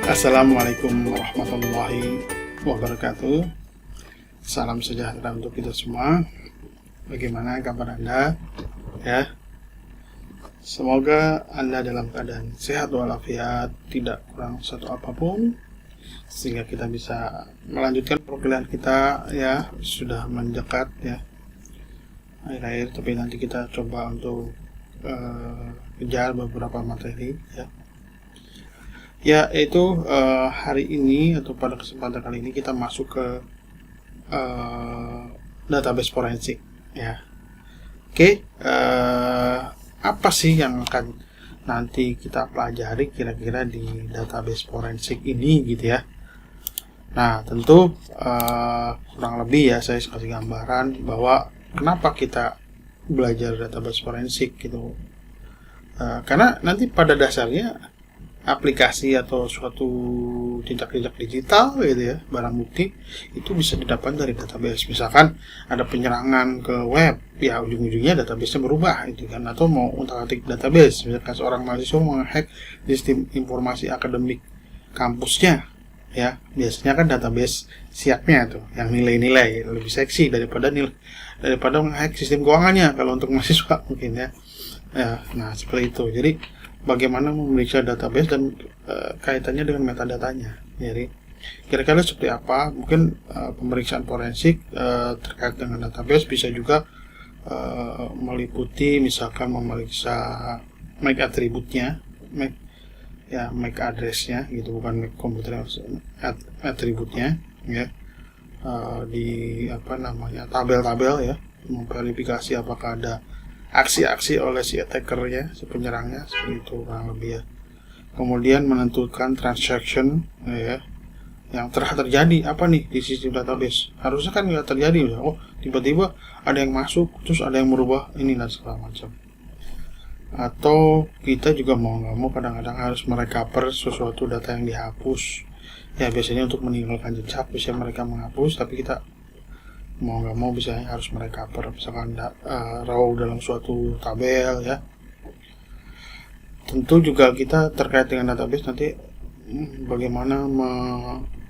Assalamualaikum warahmatullahi wabarakatuh. Salam sejahtera untuk kita semua. Bagaimana kabar Anda? Ya, semoga Anda dalam keadaan sehat walafiat, tidak kurang satu apapun, sehingga kita bisa melanjutkan perkuliahan kita. Ya, sudah mendekat ya akhir-akhir, tapi nanti kita coba untuk kejar beberapa materi ya itu hari ini atau pada kesempatan kali ini kita masuk ke database forensik ya. Oke, apa sih yang akan nanti kita pelajari kira-kira di database forensik ini gitu ya. Nah, tentu kurang lebih ya saya kasih gambaran bahwa kenapa kita belajar database forensik gitu. Karena nanti pada dasarnya aplikasi atau suatu jejak-jejak digital gitu ya, barang bukti itu bisa didapat dari database. Misalkan ada penyerangan ke web, ya ujung-ujungnya database-nya berubah itu kan, atau mau utak-atik database, misalkan seorang mahasiswa menghack sistem informasi akademik kampusnya ya, biasanya kan database siapnya tuh yang nilai-nilai lebih seksi daripada menghack sistem keuangannya kalau untuk mahasiswa mungkin ya. Nah seperti itu. Jadi bagaimana memeriksa database dan kaitannya dengan metadatanya. Jadi kira-kira seperti apa mungkin pemeriksaan forensik terkait dengan database bisa juga meliputi misalkan memeriksa MAC atributnya, MAC addressnya gitu, bukan MAC komputer, atributnya ya, di tabel-tabel ya, memverifikasi apakah ada aksi-aksi oleh si attacker ya, si penyerangnya, seperti itu kurang lebih ya. Kemudian menentukan transaction ya yang telah terjadi apa nih di sistem database. Harusnya kan nggak terjadi, tiba-tiba ada yang masuk terus ada yang merubah ini dan segala macam. Atau kita juga mau nggak mau kadang-kadang harus merecover sesuatu data yang dihapus ya, biasanya untuk meninggalkan jejak bisa mereka menghapus, tapi kita mau nggak mau bisa harus merecover misalkan raw dalam suatu tabel ya. Tentu juga kita terkait dengan database nanti bagaimana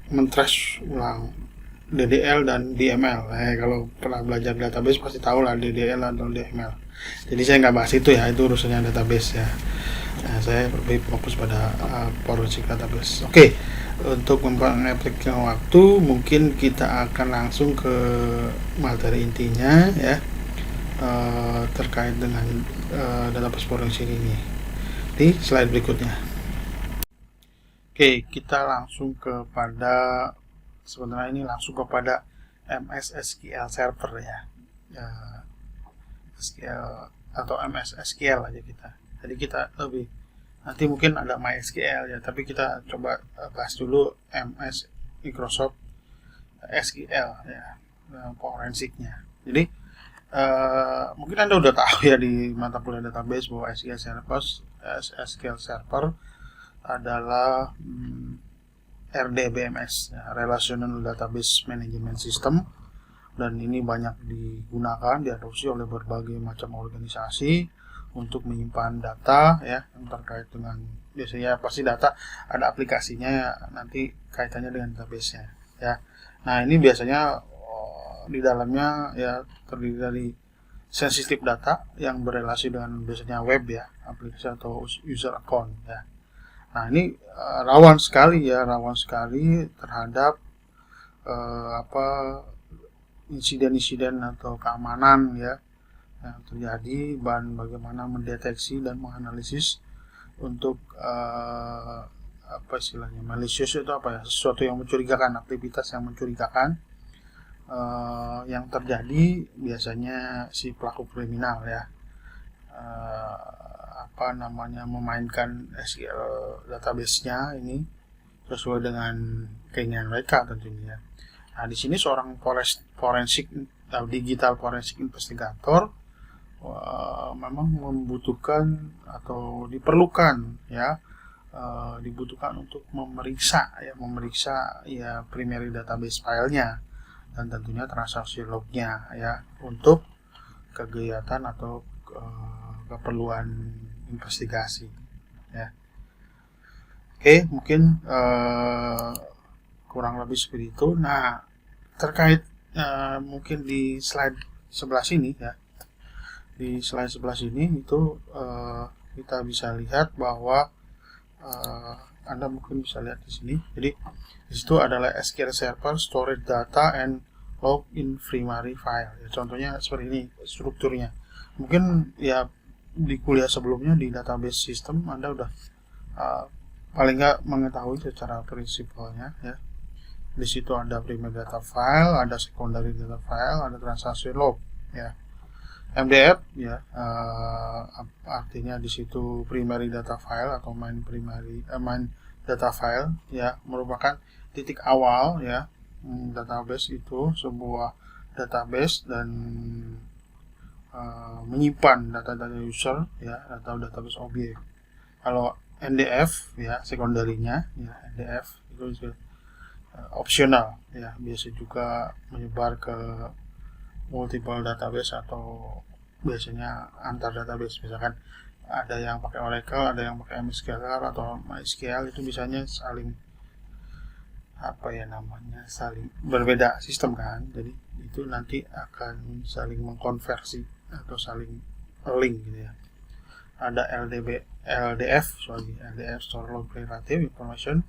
men-trace ulang DDL dan DML. Kalau pernah belajar database pasti tahu lah DDL atau DML. Jadi saya nggak bahas itu ya, itu urusannya database ya. Saya lebih fokus pada forensik database. Oke. Untuk mengefektifkan waktu, mungkin kita akan langsung ke materi intinya ya, terkait dengan database forensik ini di slide berikutnya. Oke, kita langsung kepada kepada MS SQL Server ya, SQL atau MS SQL aja kita. Jadi kita lebih nanti mungkin ada MySQL ya, tapi kita coba bahas dulu MS Microsoft SQL ya, forensiknya. Jadi mungkin Anda udah tahu ya di mata kuliah database bahwa SQL Server adalah RDBMS ya, Relational Database Management System, dan ini banyak digunakan, diadopsi oleh berbagai macam organisasi untuk menyimpan data ya yang terkait dengan, biasanya pasti data ada aplikasinya nanti kaitannya dengan database-nya ya. Nah, ini biasanya di dalamnya ya terdiri dari sensitif data yang berrelasi dengan biasanya web ya, aplikasi atau user account ya. Nah, ini rawan sekali terhadap insiden-insiden atau keamanan ya yang terjadi, dan bagaimana mendeteksi dan menganalisis untuk malicious itu sesuatu yang mencurigakan, aktivitas yang mencurigakan yang terjadi biasanya si pelaku kriminal ya, memainkan SQL database-nya ini sesuai dengan keinginan mereka tentunya. Nah, di sini seorang digital forensik investigator memang membutuhkan atau diperlukan untuk memeriksa primary database filenya dan tentunya transaksi lognya ya, untuk kegiatan atau keperluan investigasi ya. Oke, mungkin kurang lebih seperti itu. Nah, terkait mungkin di slide sebelah sini ya, di slide sebelah sini itu kita bisa lihat bahwa Anda mungkin bisa lihat di sini. Jadi di situ adalah SQL Server, storage data, and log in primary file. Ya, contohnya seperti ini strukturnya. Mungkin ya di kuliah sebelumnya di database system Anda udah paling nggak mengetahui secara prinsipalnya ya. Di situ ada primary data file, ada secondary data file, ada transaksi log ya. MDF ya, artinya di situ primary data file atau main data file ya, merupakan titik awal ya. Database itu sebuah database dan menyimpan data-data user ya, atau database objek. Kalau NDF ya, sekunderinya ya, NDF itu opsional ya, biasa juga menyebar ke multiple database atau biasanya antar database. Misalkan ada yang pakai Oracle, ada yang pakai MySQL atau MySQL, itu biasanya saling saling berbeda sistem kan. Jadi itu nanti akan saling mengkonversi atau saling link gitu ya. Ada LDF Store Log Relative Information,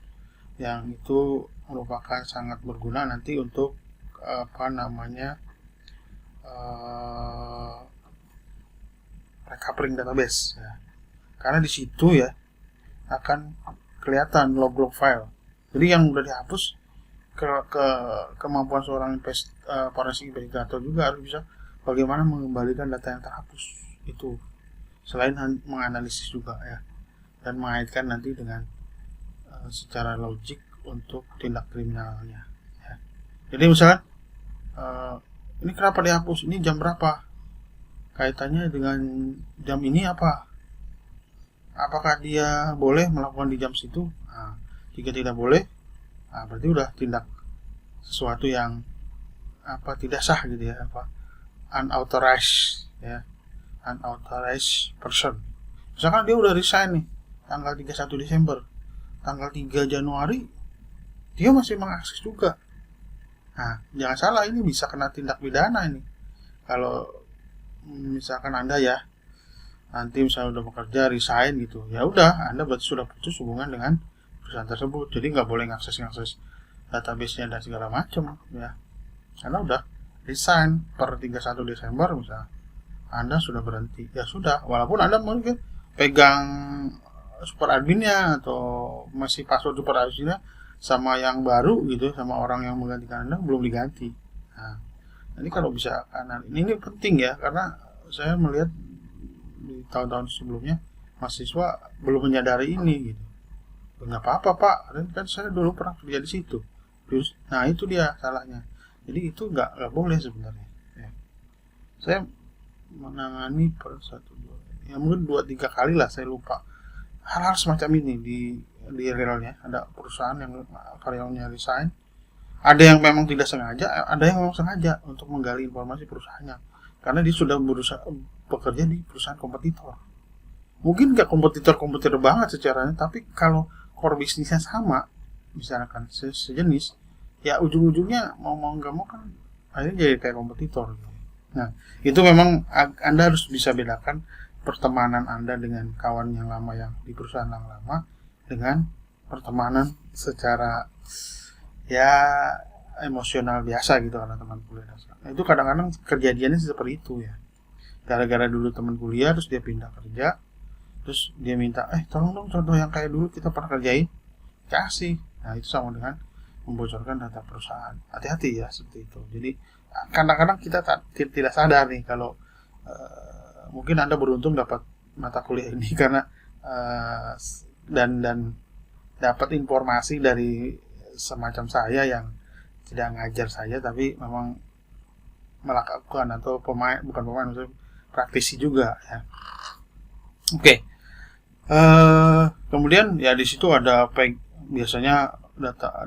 yang itu merupakan sangat berguna nanti untuk recoupling database ya. Karena di situ ya akan kelihatan log-log file. Jadi yang udah dihapus, kemampuan seorang forensik investigator juga harus bisa bagaimana mengembalikan data yang terhapus itu, selain menganalisis juga ya, dan mengaitkan nanti dengan secara logik untuk tindak kriminalnya ya. Jadi misalkan ini kenapa dihapus, ini jam berapa, kaitannya dengan jam ini apa, apakah dia boleh melakukan di jam situ. Nah, jika tidak boleh, berarti udah tindak sesuatu yang tidak sah gitu ya, unauthorized ya, unauthorized person. Misalkan dia udah resign nih tanggal 31 Desember, tanggal 3 Januari dia masih mengakses juga. Nah, jangan salah, ini bisa kena tindak pidana ini. Kalau misalkan Anda ya nanti misalnya udah bekerja, resign gitu, ya udah, Anda berarti sudah putus hubungan dengan perusahaan tersebut. Jadi nggak boleh ngakses database-nya dan segala macam ya. Karena udah resign per 31 Desember misalnya, Anda sudah berhenti. Ya sudah, walaupun Anda mungkin pegang super adminnya atau masih password super adminnya sama yang baru gitu, sama orang yang menggantikan Anda belum diganti. Nah, ini kalau bisa, karena ini penting ya, karena saya melihat di tahun-tahun sebelumnya mahasiswa belum menyadari ini gitu. Nggak apa-apa Pak, kan saya dulu pernah kerja di situ. Terus, nah itu dia salahnya. Jadi itu nggak boleh sebenarnya. Ya. Saya menangani per 1-2, ya mungkin 2-3 kali lah, saya lupa. Hal-hal semacam ini di realnya, ada perusahaan yang karyawannya resign. Ada yang memang tidak sengaja, ada yang memang sengaja untuk menggali informasi perusahaannya, karena dia sudah bekerja di perusahaan kompetitor. Mungkin nggak kompetitor banget secaranya, tapi kalau core bisnisnya sama, misalkan sejenis, ya ujung-ujungnya mau nggak mau kan akhirnya jadi kayak kompetitor. Nah, itu memang Anda harus bisa bedakan pertemanan Anda dengan kawan yang lama yang di perusahaan yang lama dengan pertemanan secara ya emosional biasa gitu, karena teman kuliah. Nah, itu kadang-kadang kejadiannya seperti itu ya. Gara-gara dulu teman kuliah terus dia pindah kerja, terus dia minta tolong dong contoh yang kayak dulu kita pernah kerjain, kasih. Nah, itu sama dengan membocorkan data perusahaan. Hati-hati ya seperti itu. Jadi kadang-kadang kita tidak sadar nih kalau mungkin Anda beruntung dapat mata kuliah ini karena dan dapat informasi dari semacam saya yang tidak ngajar saya, tapi memang melakukan atau bukan pemain, maksudnya praktisi juga ya. Oke. Kemudian ya di situ ada biasanya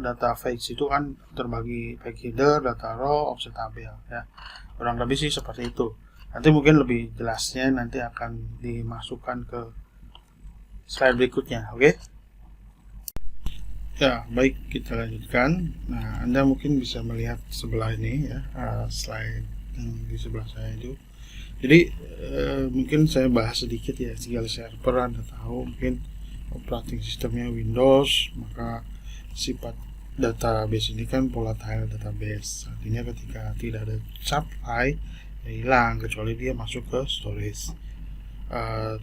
data fetch itu kan terbagi fetch header, data row, offset tabel ya. Kurang lebih sih seperti itu. Nanti mungkin lebih jelasnya nanti akan dimasukkan ke slide berikutnya, oke? Ya, baik, kita lanjutkan. Nah, Anda mungkin bisa melihat sebelah ini ya, slide yang di sebelah saya itu. Jadi mungkin saya bahas sedikit ya, SQL Server. Anda tahu mungkin operating sistemnya Windows, maka sifat database ini kan volatile database. Artinya ketika tidak ada supply, ya hilang kecuali dia masuk ke storage.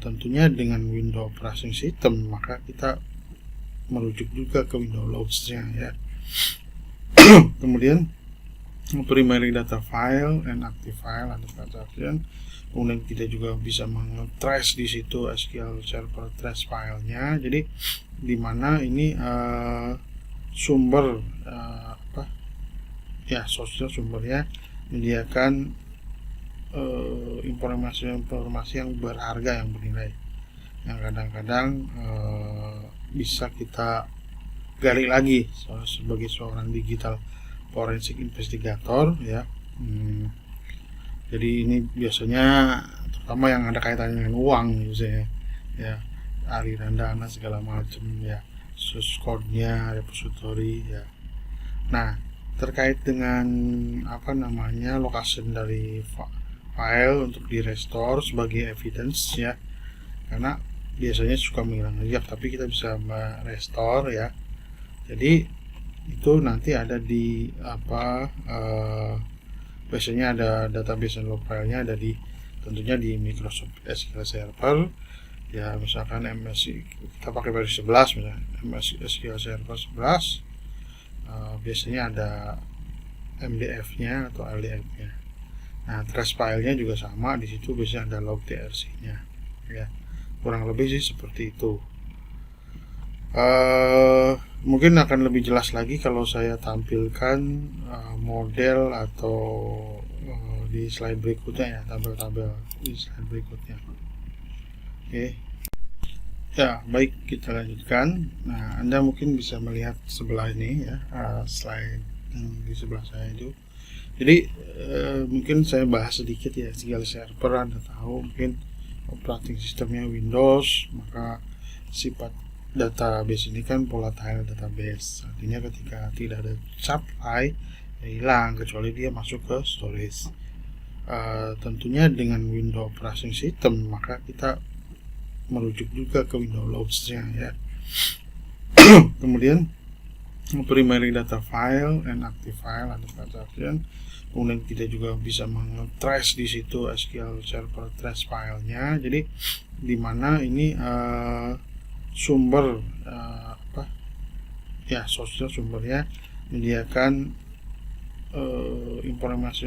Tentunya dengan Windows operating system, maka kita merujuk juga ke Windows Logs-nya ya. Kemudian primary data file and active file atau transaction. Kemudian kita juga bisa meng-trace di situ SQL Server trace filenya. Jadi di mana ini sumber sumbernya menyediakan informasi yang berharga, yang bernilai, yang kadang-kadang bisa kita gali lagi sebagai seorang digital forensik investigator ya. Jadi ini biasanya terutama yang ada kaitannya dengan uang misalnya ya, aliran dana segala macam ya, source code-nya, repository ya. Nah, terkait dengan location dari file untuk di restore sebagai evidence ya, karena biasanya suka menghilang jejak, tapi kita bisa merestore ya. Jadi itu nanti ada di biasanya ada database dan log filenya ada di tentunya di Microsoft SQL Server ya, misalkan MSI kita pakai versi 11 misalnya SQL Server 11, biasanya ada MDF-nya atau LDF-nya. Nah, trace filenya juga sama, di situ biasanya ada log TRC-nya ya. Kurang lebih sih seperti itu. Mungkin akan lebih jelas lagi kalau saya tampilkan model atau di slide berikutnya ya, tabel-tabel di slide berikutnya. Oke. Ya, baik, kita lanjutkan. Nah, Anda mungkin bisa melihat sebelah ini ya, slide yang di sebelah saya itu. Jadi mungkin saya bahas sedikit ya, SQL Server. Anda tahu mungkin operating sistemnya Windows, maka sifat database ini kan volatile database. Artinya ketika tidak ada supply, ya hilang kecuali dia masuk ke storage. Tentunya dengan Windows operating system, maka kita merujuk juga ke Windows Logs-nya ya. Kemudian primary data file and active file atau transaction. Kemudian kita juga bisa meng-trace di situ SQL Server trace filenya. Jadi di mana ini sumbernya menyediakan informasi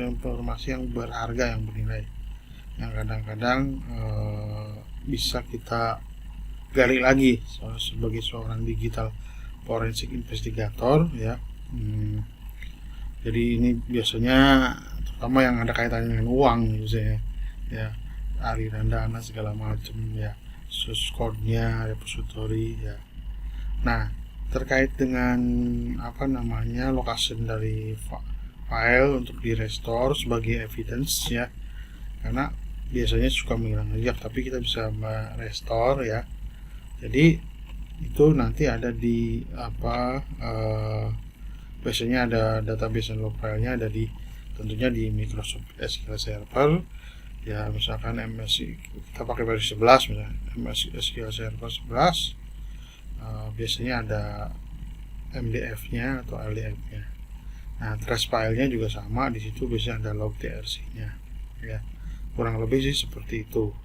yang berharga, yang bernilai, yang kadang-kadang bisa kita gali lagi sebagai seorang digital forensik investigator ya. Jadi ini biasanya terutama yang ada kaitannya dengan uang misalnya ya, aliran dana segala macam ya, source code-nya, repository ya. Nah, terkait dengan location dari file untuk di restore sebagai evidence ya, karena biasanya suka menghilang jejak, tapi kita bisa merestore ya. Jadi itu nanti ada di biasanya ada database dan log filenya ada di tentunya di Microsoft SQL Server ya, misalkan MSI kita pakai versi 11 misalnya SQL Server 11, biasanya ada MDF-nya atau LDF-nya. Nah, trace filenya juga sama, di situ biasanya ada log TRC-nya ya. Kurang lebih sih seperti itu.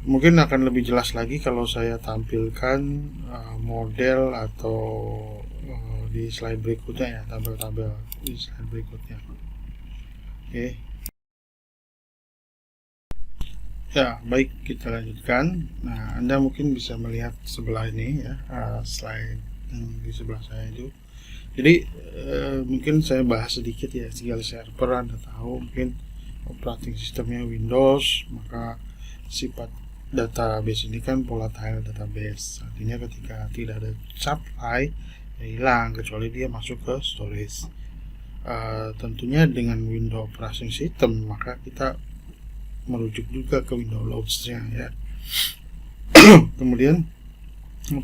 Mungkin akan lebih jelas lagi kalau saya tampilkan model atau di slide berikutnya ya, tabel-tabel di slide berikutnya. Oke. Ya, baik, kita lanjutkan. Nah, Anda mungkin bisa melihat sebelah ini ya, slide yang di sebelah saya itu. Jadi mungkin saya bahas sedikit ya, SQL Server. Anda tahu mungkin operating sistemnya Windows, maka sifat database ini kan volatile database. Artinya ketika tidak ada supply, ya hilang kecuali dia masuk ke storage. Tentunya dengan Windows operating system, maka kita merujuk juga ke Windows Logs-nya ya. Kemudian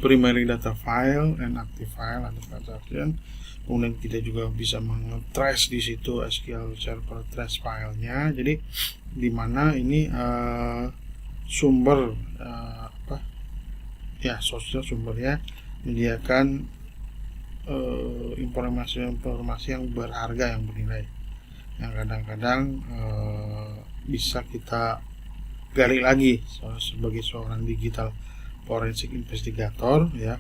primary data file and active file atau transaction. Kemudian kita juga bisa meng-trace di situ SQL Server trace filenya. Jadi di mana ini sumber sumbernya menyediakan informasi yang berharga, yang bernilai, yang kadang-kadang bisa kita gali lagi sebagai seorang digital forensik investigator ya.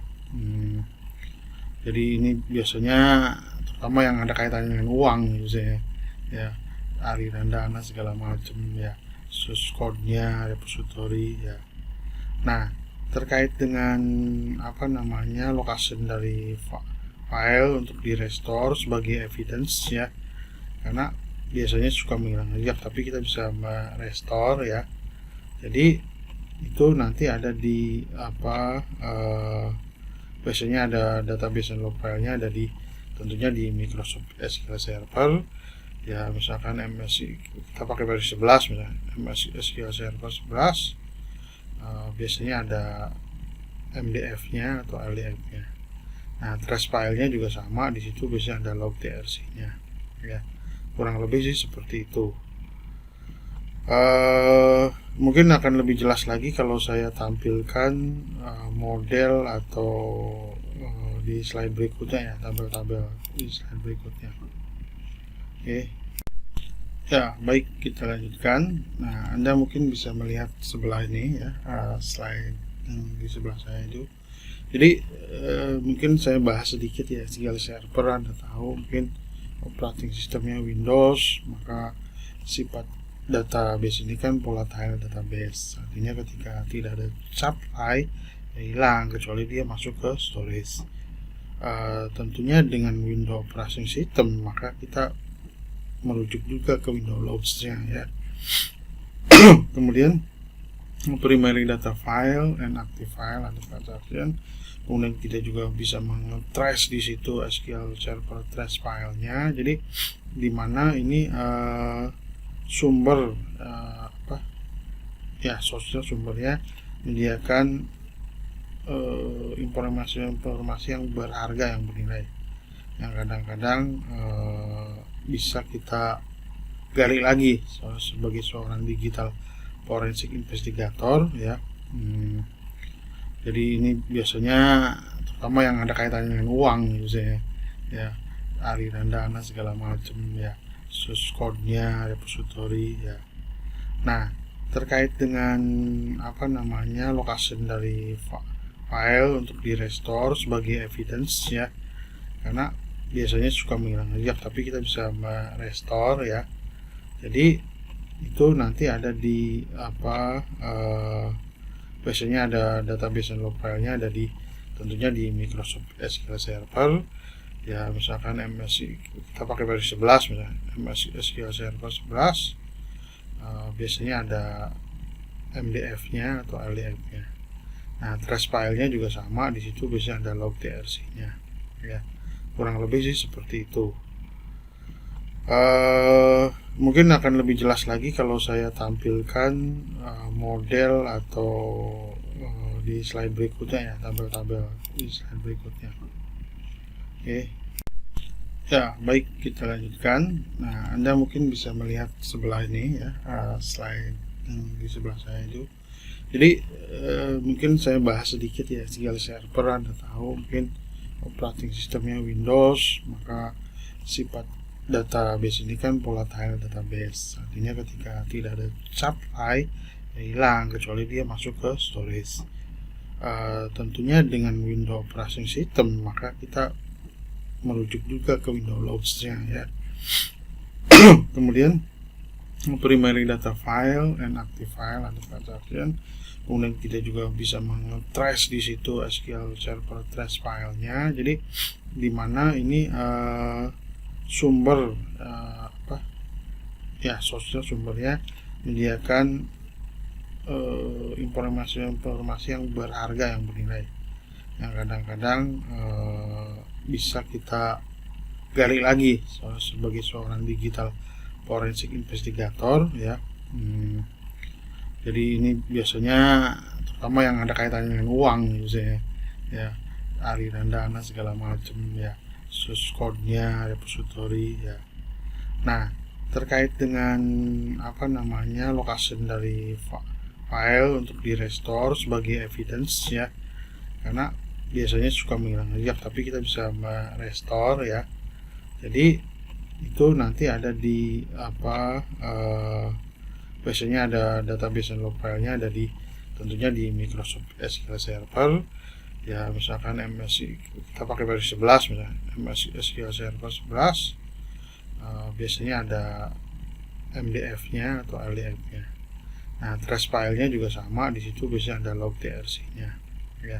Jadi ini biasanya terutama yang ada kaitannya dengan uang misalnya ya, aliran dana segala macam ya, source code-nya, repository ya. Nah, terkait dengan location dari file untuk di restore sebagai evidence ya, karena biasanya suka menghilang jejak, tapi kita bisa merestore ya. Jadi itu nanti ada di biasanya ada database dan log filenya, ada tentunya di Microsoft SQL Server ya. Misalkan kita pakai versi 11 misalnya, SQL Server 11 biasanya ada MDF-nya atau LDF-nya. Nah, trace filenya juga sama, di situ biasanya ada log TRC-nya ya. Kurang lebih sih seperti itu. Mungkin akan lebih jelas lagi kalau saya tampilkan model atau di slide berikutnya ya, tabel-tabel di slide berikutnya. Oke. Ya, baik, kita lanjutkan. Nah, Anda mungkin bisa melihat sebelah ini ya, slide yang di sebelah saya itu. Jadi mungkin saya bahas sedikit ya, SQL Server. Anda tahu mungkin operating sistemnya Windows, maka sifat database ini kan volatile database, artinya ketika tidak ada supply ya hilang, kecuali dia masuk ke storage. Tentunya dengan Windows operating system maka kita merujuk juga ke Windows Launcher ya. Kemudian primary data file and active file atau transaction. Kemudian kita juga bisa meng-trace di situ SQL Server trace filenya. Jadi di mana ini sumbernya sumbernya menyediakan informasi yang berharga, yang bernilai, yang kadang-kadang bisa kita gali lagi sebagai seorang digital forensik investigator ya. Jadi ini biasanya terutama yang ada kaitannya dengan uang misalnya ya, aliran dana segala macam ya, source code-nya, repository ya. Nah, terkait dengan location dari file untuk di restore sebagai evidence ya, karena biasanya suka menghilang jejak, tapi kita bisa merestore ya. Jadi itu nanti ada di biasanya ada database dan log filenya, ada tentunya di Microsoft SQL Server ya. Misalkan kita pakai versi 11 misalnya, SQL Server 11 biasanya ada MDF-nya atau LDF-nya. Nah, trace filenya juga sama, di situ biasanya ada log TRC-nya ya. Kurang lebih sih seperti itu. Mungkin akan lebih jelas lagi kalau saya tampilkan model atau di slide berikutnya ya, tabel-tabel di slide berikutnya. Oke. Ya, baik, kita lanjutkan. Nah, Anda mungkin bisa melihat sebelah ini ya, slide yang di sebelah saya itu. Jadi mungkin saya bahas sedikit ya, SQL Server. Anda tahu mungkin operating sistemnya Windows, maka sifat database ini kan volatile database, artinya ketika tidak ada supply ya hilang, kecuali dia masuk ke storage. Tentunya dengan Windows operating system maka kita merujuk juga ke Windows Launcher ya. Kemudian primary data file and active file atau transaction. Kemudian kita juga bisa meng-trace di situ SQL Server trace filenya. Jadi di mana ini sumbernya menyediakan informasi yang berharga, yang bernilai, yang kadang-kadang bisa kita gali lagi sebagai seorang digital forensik investigator ya. Jadi ini biasanya terutama yang ada kaitannya dengan uang misalnya ya, aliran dana segala macam ya, source code-nya, repository ya. Nah, terkait dengan location dari file untuk di restore sebagai evidence ya, karena biasanya suka menghilang jejak, tapi kita bisa merestore ya. Jadi itu nanti ada di biasanya ada database dan log filenya ada di tentunya di Microsoft SQL Server ya, misalkan MSI kita pakai versi 11 misalnya MSI SQL Server 11 biasanya ada MDF-nya atau LDF-nya. Nah, trace filenya juga sama, di situ biasanya ada log TRC-nya ya,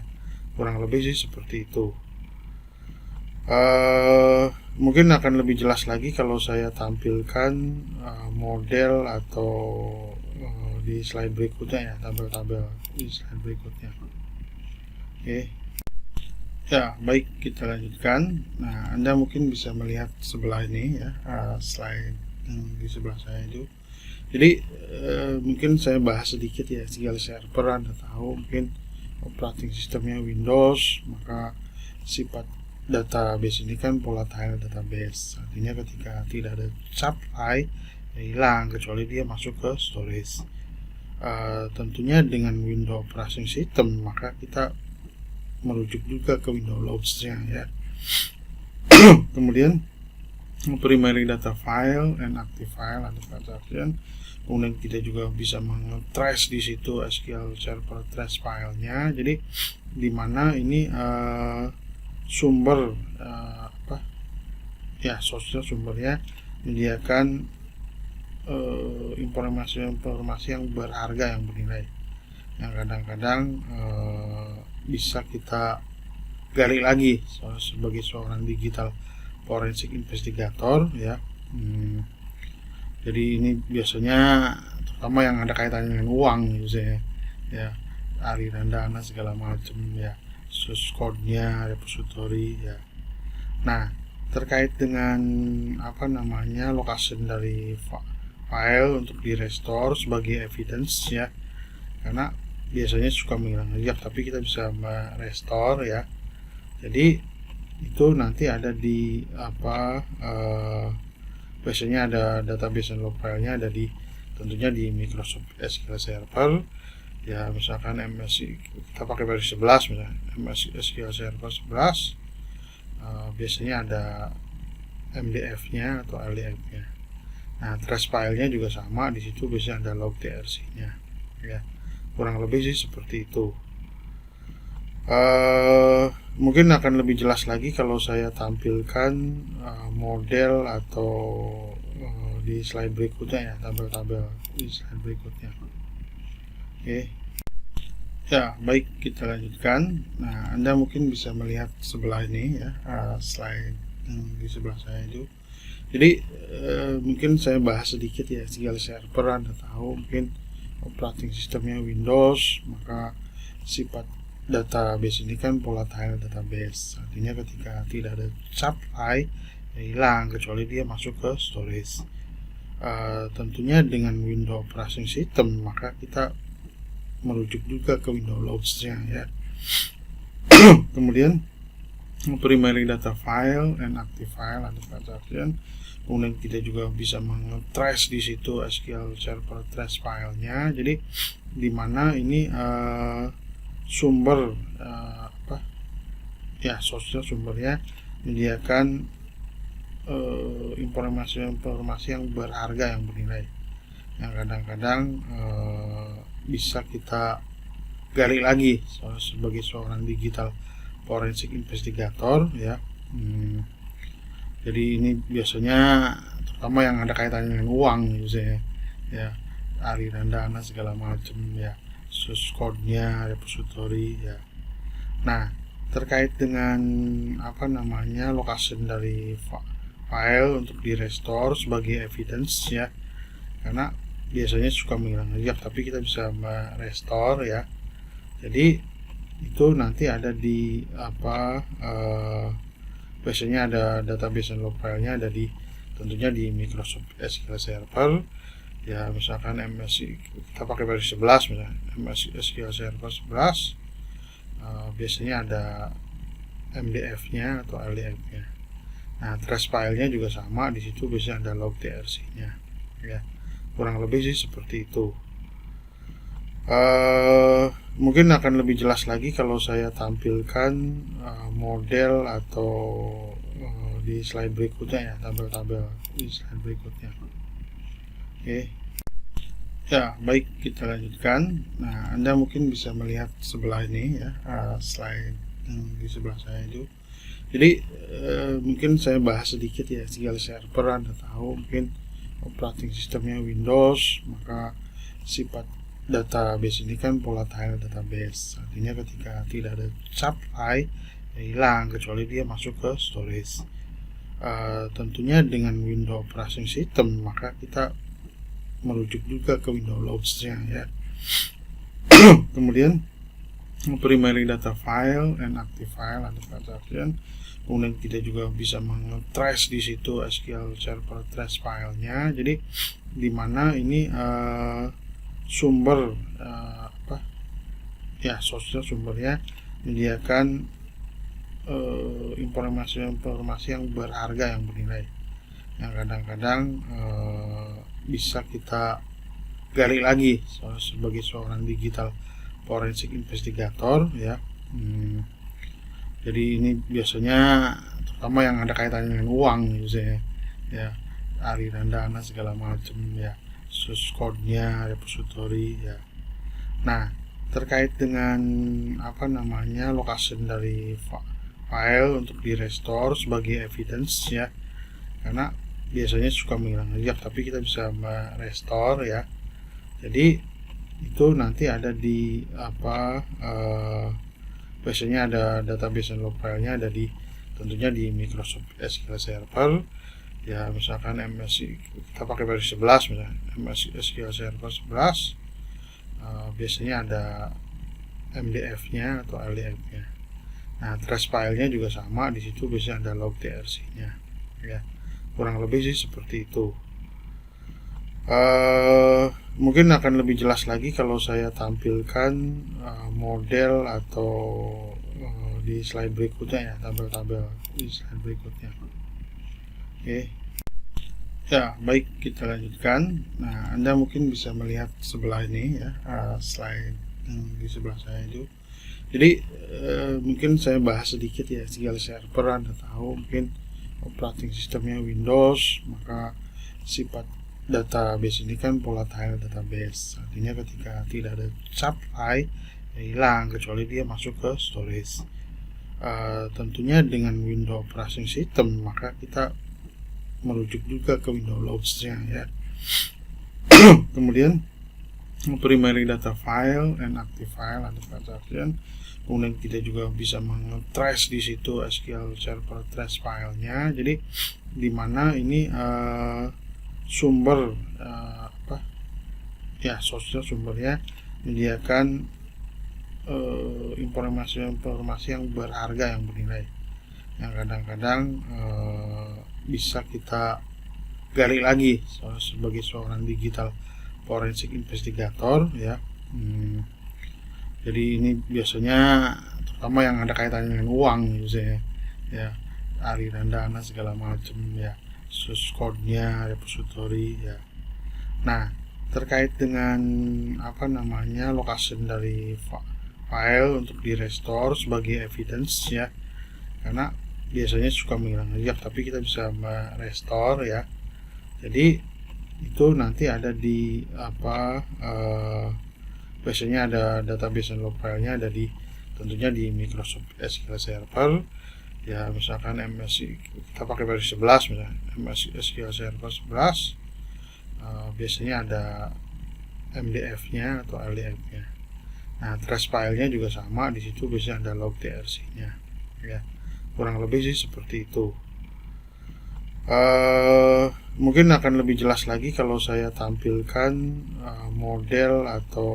kurang lebih sih seperti itu. Mungkin akan lebih jelas lagi kalau saya tampilkan model atau di slide berikutnya ya, tabel-tabel di slide berikutnya. Oke. Ya, baik, kita lanjutkan. Nah, Anda mungkin bisa melihat sebelah ini ya, slide yang di sebelah saya itu. Jadi mungkin saya bahas sedikit ya, SQL Server Anda tahu mungkin operating sistemnya Windows, maka sifat database ini kan volatile database, artinya ketika tidak ada supply ya hilang, kecuali dia masuk ke storage. Tentunya dengan Windows operating system maka kita merujuk juga ke Windows Logs-nya ya. Kemudian primary data file and active file atau transaction. Kemudian kita juga bisa meng-trace di situ SQL Server trace filenya. Jadi di mana ini sumber sumbernya menyediakan informasi yang berharga, yang bernilai, yang kadang-kadang bisa kita gali lagi sebagai seorang digital forensic investigator ya. Jadi ini biasanya terutama yang ada kaitannya dengan uang misalnya ya, aliran dana segala macam ya, source code-nya, repository ya. Nah, terkait dengan location dari file untuk di restore sebagai evidence ya, karena biasanya suka menghilang jejak, tapi kita bisa merestore ya. Jadi itu nanti ada di biasanya ada database dan log filenya ada di tentunya di Microsoft SQL Server ya, misalkan MSI kita pakai versi 11 misalnya MSI SQL Server 11 biasanya ada MDF-nya atau LDF-nya. Nah, trace filenya juga sama, di situ biasanya ada log TRC-nya ya, kurang lebih sih seperti itu. Mungkin akan lebih jelas lagi kalau saya tampilkan model atau di slide berikutnya ya, tabel-tabel di slide berikutnya. Oke. Ya, baik, kita lanjutkan. Nah, Anda mungkin bisa melihat sebelah ini ya, slide yang di sebelah saya itu. Jadi mungkin saya bahas sedikit ya, SQL Server Anda tahu mungkin operating sistemnya Windows, maka sifat database ini kan volatile database, artinya ketika tidak ada supply ya hilang, kecuali dia masuk ke storage. Tentunya dengan Windows operating system maka kita merujuk juga ke Windows Logs-nya ya. Kemudian primary data file and active file atau transaction. Kemudian kita juga bisa meng-trace di situ SQL Server trace filenya. Jadi di mana ini sumbernya menyediakan informasi yang berharga, yang bernilai, yang kadang-kadang bisa kita gali lagi sebagai seorang digital forensic investigator ya. Jadi ini biasanya terutama yang ada kaitannya dengan uang misalnya ya, aliran dana segala macam ya, source code-nya, repository ya. Nah, terkait dengan location dari file untuk di restore sebagai evidence ya, karena biasanya suka menghilang jejak, tapi kita bisa merestore ya. Jadi itu nanti ada di biasanya ada database dan log filenya ada di tentunya di Microsoft SQL Server ya, misalkan MSI kita pakai versi 11 misalnya MSI SQL Server 11 biasanya ada MDF-nya atau LDF-nya. Nah, trace filenya juga sama, di situ biasanya ada log TRC-nya. Ya, kurang lebih sih seperti itu. Mungkin akan lebih jelas lagi kalau saya tampilkan model atau di slide berikutnya ya, tabel-tabel di slide berikutnya. Oke. Ya, baik, kita lanjutkan. Nah, Anda mungkin bisa melihat sebelah ini ya, slide yang di sebelah saya itu. Jadi mungkin saya bahas sedikit ya, SQL Server Anda tahu mungkin operating sistemnya Windows, maka sifat database ini kan volatile database, artinya ketika tidak ada supply ya hilang kecuali dia masuk ke storage. Tentunya dengan Windows operating system maka kita merujuk juga ke Windows Logs-nya ya. Kemudian primary data file and active file ada transaction. Kemudian kita juga bisa meng-trace di situ SQL Server trace filenya. Jadi di mana ini sumber sumbernya menyediakan informasi yang berharga, yang bernilai, yang kadang-kadang bisa kita gali lagi sebagai seorang digital forensik investigator ya. Jadi ini biasanya terutama yang ada kaitannya dengan uang misalnya ya, aliran dana segala macam ya, source code-nya, repository ya. Nah, terkait dengan location dari file untuk di restore sebagai evidence ya, karena biasanya suka menghilang jejak, tapi kita bisa merestore ya. Jadi itu nanti ada di biasanya ada database dan log filenya ada di tentunya di Microsoft SQL Server ya, misalkan MSI kita pakai versi 11 misalnya SQL Server 11, biasanya ada MDF-nya atau LDF-nya. Nah, trace filenya juga sama, di situ biasanya ada log TRC-nya ya, kurang lebih sih seperti itu. Mungkin akan lebih jelas lagi kalau saya tampilkan model atau di slide berikutnya ya, tabel-tabel di slide berikutnya. Oke. Ya, baik, kita lanjutkan. Nah, Anda mungkin bisa melihat sebelah ini ya, slide yang di sebelah saya itu. Jadi mungkin saya bahas sedikit ya, SQL Server Anda tahu mungkin operating sistemnya Windows, maka sifat database ini kan volatile database, artinya ketika tidak ada supply ya hilang kecuali dia masuk ke storage. Tentunya dengan Windows operating system maka kita merujuk juga ke Windows Logs-nya ya. Kemudian primary data file and active file ada transaction. Kemudian kita juga bisa meng-trace di situ SQL Server trace filenya. Jadi di mana ini sumbernya menyediakan informasi yang berharga, yang bernilai, yang kadang-kadang bisa kita gali lagi sebagai seorang digital forensik investigator ya. Jadi ini biasanya terutama yang ada kaitannya dengan uang misalnya ya, aliran dana segala macam ya, source code-nya, repository ya. Nah, terkait dengan location dari file untuk di restore sebagai evidence ya, karena biasanya suka menghilang jejak, tapi kita bisa merestore ya. Jadi itu nanti ada di biasanya ada database dan log filenya ada di tentunya di Microsoft SQL Server ya, misalkan MSI kita pakai versi 11 misalnya SQL Server 11, biasanya ada MDF-nya atau LDF-nya. Nah, trace filenya juga sama, di situ biasanya ada log TRC-nya ya, kurang lebih sih seperti itu. Mungkin akan lebih jelas lagi kalau saya tampilkan model atau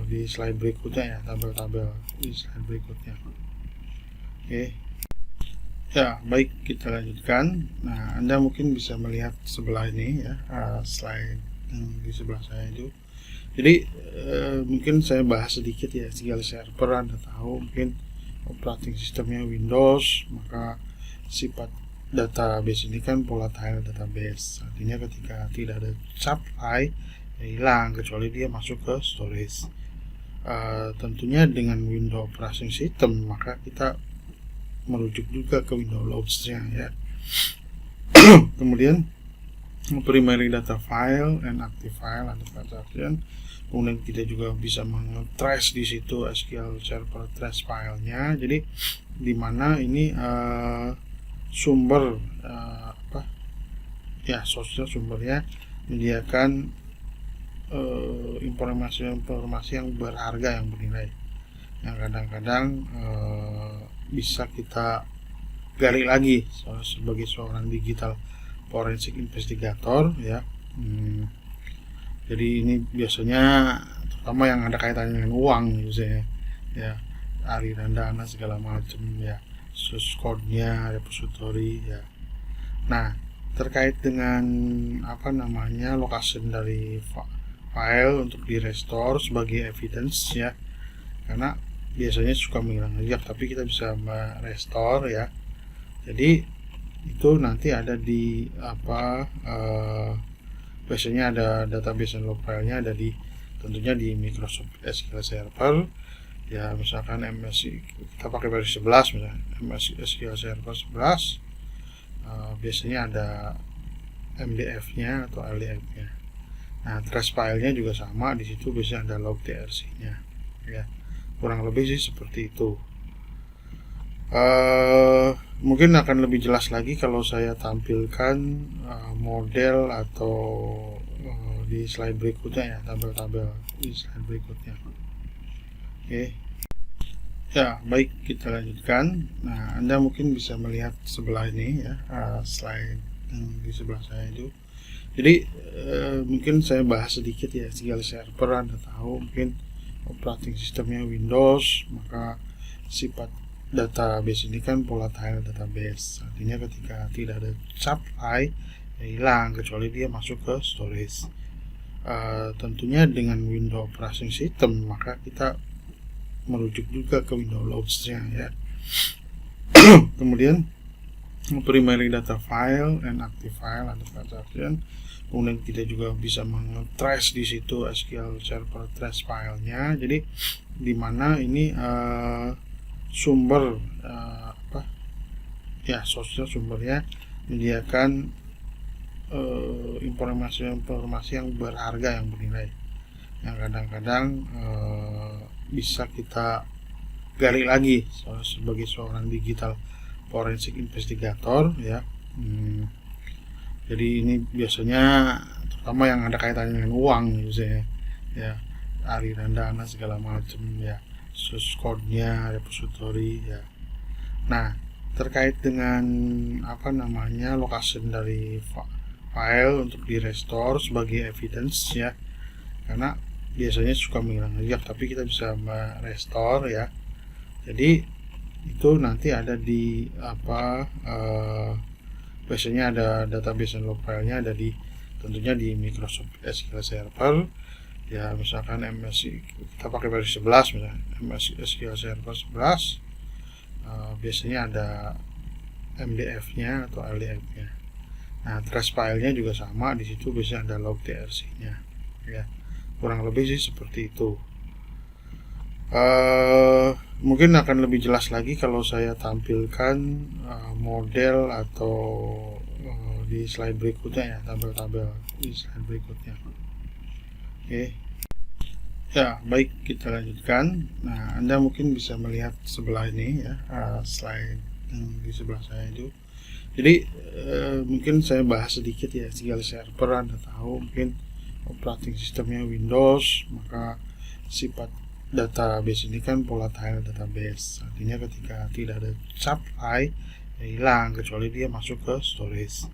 di slide berikutnya ya, tabel-tabel di slide berikutnya. Oke. Ya, baik, kita lanjutkan. Nah, Anda mungkin bisa melihat sebelah ini ya, slide yang di sebelah saya itu. Jadi mungkin saya bahas sedikit ya. SQL Server Anda tahu mungkin operating sistemnya Windows, maka sifat database ini kan volatile database. Artinya ketika tidak ada supply ya hilang, kecuali dia masuk ke storage. Tentunya dengan Windows operating system maka kita merujuk juga ke Windows Logs-nya ya. Kemudian primary data file and active file ada transaction. Kemudian kita juga bisa meng-trace di situ SQL Server trace filenya. Jadi di mana ini sumber sumbernya menyediakan informasi yang berharga, yang bernilai, yang kadang-kadang bisa kita gali lagi sebagai seorang digital forensik investigator ya. Jadi ini biasanya terutama yang ada kaitannya dengan uang misalnya ya, aliran dana segala macam ya, source code-nya, repository ya. Nah, terkait dengan location dari file untuk di restore sebagai evidence ya, karena biasanya suka menghilang jejak, tapi kita bisa merestore ya. Jadi itu nanti ada di biasanya ada database dan log filenya ada di tentunya di Microsoft SQL Server ya. Misalkan MSI kita pakai versi 11 misalnya, MSI SQL Server 11 biasanya ada MDF-nya atau LDF-nya. Nah, trace filenya juga sama, di situ biasanya ada log TRC-nya ya. Kurang lebih sih seperti itu. Mungkin akan lebih jelas lagi kalau saya tampilkan model atau di slide berikutnya ya, tabel-tabel di slide berikutnya. Oke. Ya, baik, kita lanjutkan. Nah, Anda mungkin bisa melihat sebelah ini ya, slide yang di sebelah saya itu. Jadi mungkin saya bahas sedikit ya. SQL Server Anda tahu mungkin operating sistemnya Windows, maka sifat database ini kan volatile database. Artinya ketika tidak ada supply ya hilang, kecuali dia masuk ke storage. Tentunya dengan Windows operating system maka kita merujuk juga ke Windows Logs-nya ya. Kemudian primary data file and active file ada transaction. Kemudian kita juga bisa meng-trace di situ SQL Server trace filenya. Jadi di mana ini sumber sumbernya menyediakan informasi yang berharga, yang bernilai, yang kadang-kadang bisa kita gali lagi sebagai seorang digital forensik investigator ya. Jadi ini biasanya terutama yang ada kaitannya dengan uang misalnya ya, aliran dana segala macam ya, source code-nya, repository ya. Nah, terkait dengan location dari file untuk di restore sebagai evidence ya, karena biasanya suka menghilang jejak, tapi kita bisa merestore ya. Jadi itu nanti ada di biasanya ada database dan log filenya ada di tentunya di Microsoft SQL Server ya. Misalkan MSI kita pakai versi 11 misalnya, MSI SQL Server 11 biasanya ada MDF-nya atau LDF-nya. Nah, trace filenya juga sama, di situ biasanya ada log TRC-nya ya. Kurang lebih sih seperti itu. Mungkin akan lebih jelas lagi kalau saya tampilkan model atau di slide berikutnya ya, tabel-tabel di slide berikutnya. Oke. Ya, baik, kita lanjutkan. Nah, Anda mungkin bisa melihat sebelah ini ya, slide yang di sebelah saya itu. Jadi mungkin saya bahas sedikit ya. SQL Server Anda tahu mungkin operating sistemnya Windows, maka sifat database ini kan volatile database. Artinya ketika tidak ada supply ya hilang, kecuali dia masuk ke storage.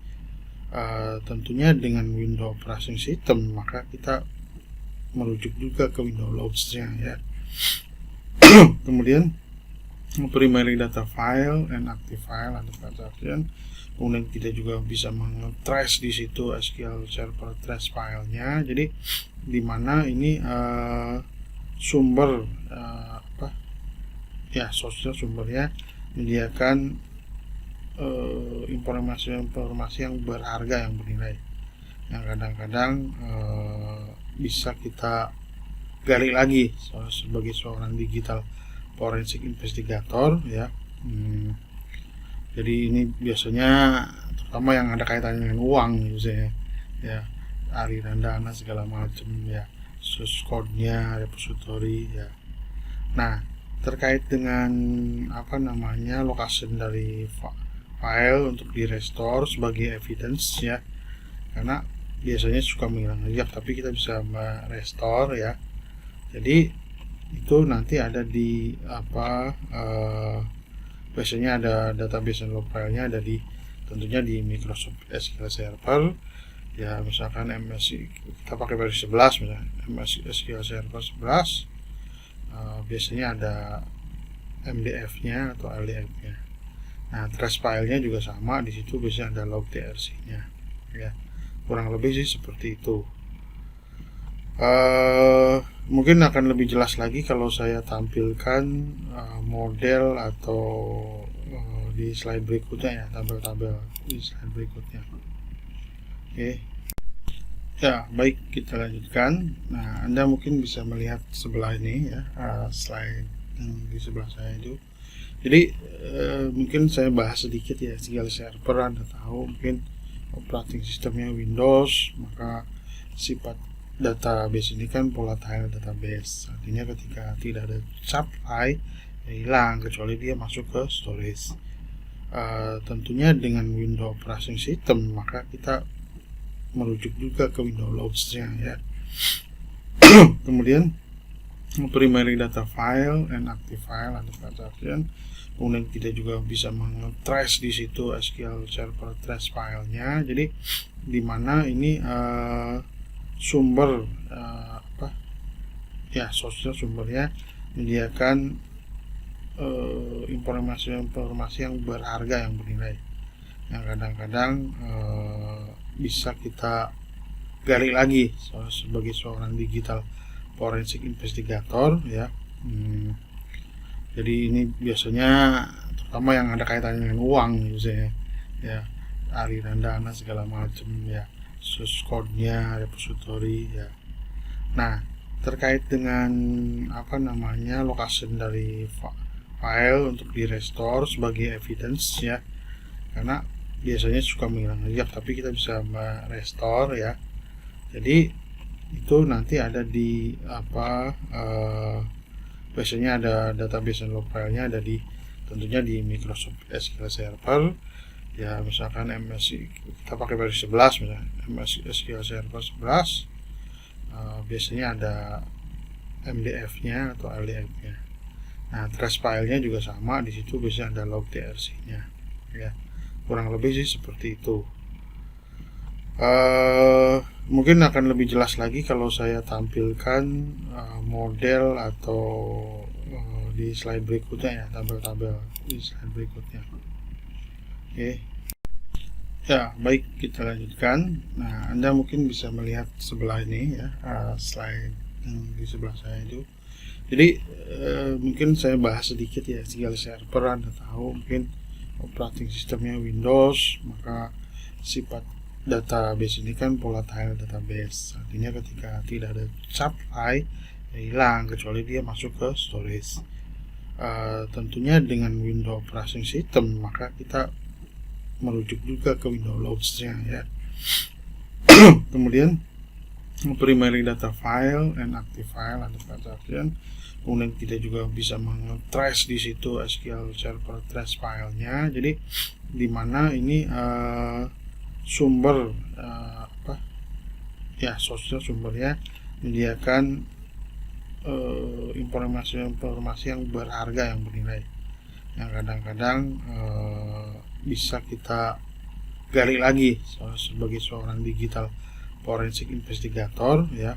Tentunya dengan Windows operating system maka kita merujuk juga ke Windows Logs-nya ya. Kemudian primary data file and active file ada transaction. Kemudian kita juga bisa meng-trace di situ SQL Server trace filenya. Jadi di mana ini sumber sumbernya menyediakan informasi yang berharga, yang bernilai, yang kadang-kadang bisa kita gali lagi sebagai seorang digital forensik investigator ya. Jadi ini biasanya terutama yang ada kaitannya dengan uang misalnya ya, aliran dana segala macam ya, source code-nya, repository ya. Nah, terkait dengan location dari file untuk di restore sebagai evidence ya, karena biasanya suka menghilang jejak, tapi kita bisa restore ya. Jadi itu nanti ada di biasanya ada database dan log filenya, ada tentunya di Microsoft SQL Server ya. Misalkan MSI kita pakai versi 11 misalnya, MSI SQL Server 11 biasanya ada MDF-nya atau LDF-nya. Nah, trace filenya juga sama, di situ biasanya ada log TRC-nya ya. Kurang lebih sih seperti itu. Mungkin akan lebih jelas lagi kalau saya tampilkan model atau di slide berikutnya ya, tabel-tabel di slide berikutnya. Oke. Ya, baik, kita lanjutkan. Nah, Anda mungkin bisa melihat sebelah ini ya, slide yang di sebelah saya itu. Jadi mungkin saya bahas sedikit ya, SQL Server. Anda tahu mungkin operating sistemnya Windows, maka sifat database ini kan volatile database, artinya ketika tidak ada supply ya hilang, kecuali dia masuk ke storage. Tentunya dengan window operating system maka kita merujuk juga ke window logs-nya ya. Kemudian primary data file and active file atau transaction. Kemudian kita juga bisa meng-trace di situ SQL Server trace filenya. Jadi di mana ini sumbernya sumbernya menyediakan informasi yang berharga, yang bernilai, yang kadang-kadang bisa kita gali lagi sebagai seorang digital forensik investigator ya. Jadi ini biasanya terutama yang ada kaitannya dengan uang misalnya ya, aliran dana segala macam ya, source code-nya, repository ya. Nah, terkait dengan location dari file untuk di restore sebagai evidence ya, karena biasanya suka menghilang jejak, tapi kita bisa restore ya. Jadi itu nanti ada di biasanya ada database dan log filenya, ada tentunya di Microsoft SQL Server ya. Misalkan MSI kita pakai versi 11 misalnya, MSI SQL Server 11 biasanya ada MDF-nya atau LDF-nya. Nah, trace filenya juga sama, di situ biasanya ada log TRC-nya ya. Kurang lebih sih seperti itu. Mungkin akan lebih jelas lagi kalau saya tampilkan model atau di slide berikutnya ya, tabel-tabel di slide berikutnya. Oke. Ya, baik, kita lanjutkan. Nah, Anda mungkin bisa melihat sebelah ini ya, slide yang di sebelah saya itu. Jadi mungkin saya bahas sedikit ya, SQL Server. Anda tahu mungkin operating sistemnya Windows, maka sifat database ini kan volatile database, artinya ketika tidak ada supply ya hilang, kecuali dia masuk ke storage. Tentunya dengan window operating system maka kita merujuk juga ke window logs-nya ya. Kemudian primary data file and active file atau transaction. Kemudian kita juga bisa meng-trace di situ SQL Server trace filenya. Jadi di mana ini sumbernya menyediakan informasi yang berharga, yang bernilai, yang kadang-kadang bisa kita gali lagi sebagai seorang digital forensik investigator ya.